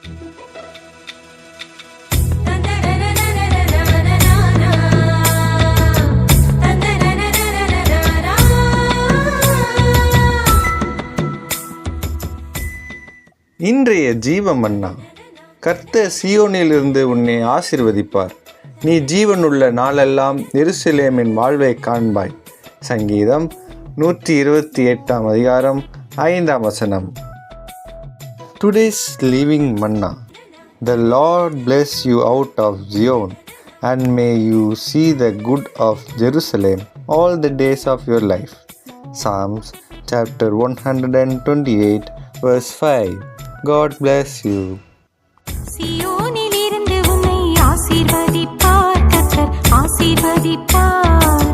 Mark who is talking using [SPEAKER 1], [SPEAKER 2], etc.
[SPEAKER 1] இன்றைய ஜீவமன்னா. கர்த்தர் சீயோனிலிருந்து உன்னை ஆசீர்வதிப்பார். நீ ஜீவனுள்ள நாளெல்லாம் எருசலேமின் வாழ்வை காண்பாய். சங்கீதம் 128 அதிகாரம் 5 Today's living manna. The Lord bless you out of Zion, and may you see the good of Jerusalem all the days of your life. Psalms chapter 128 verse 5. God bless you.
[SPEAKER 2] சீயோனிலிருந்து உன்னை ஆசீர்வதிப்பார் கர்த்தர், ஆசீர்வதிப்பார்.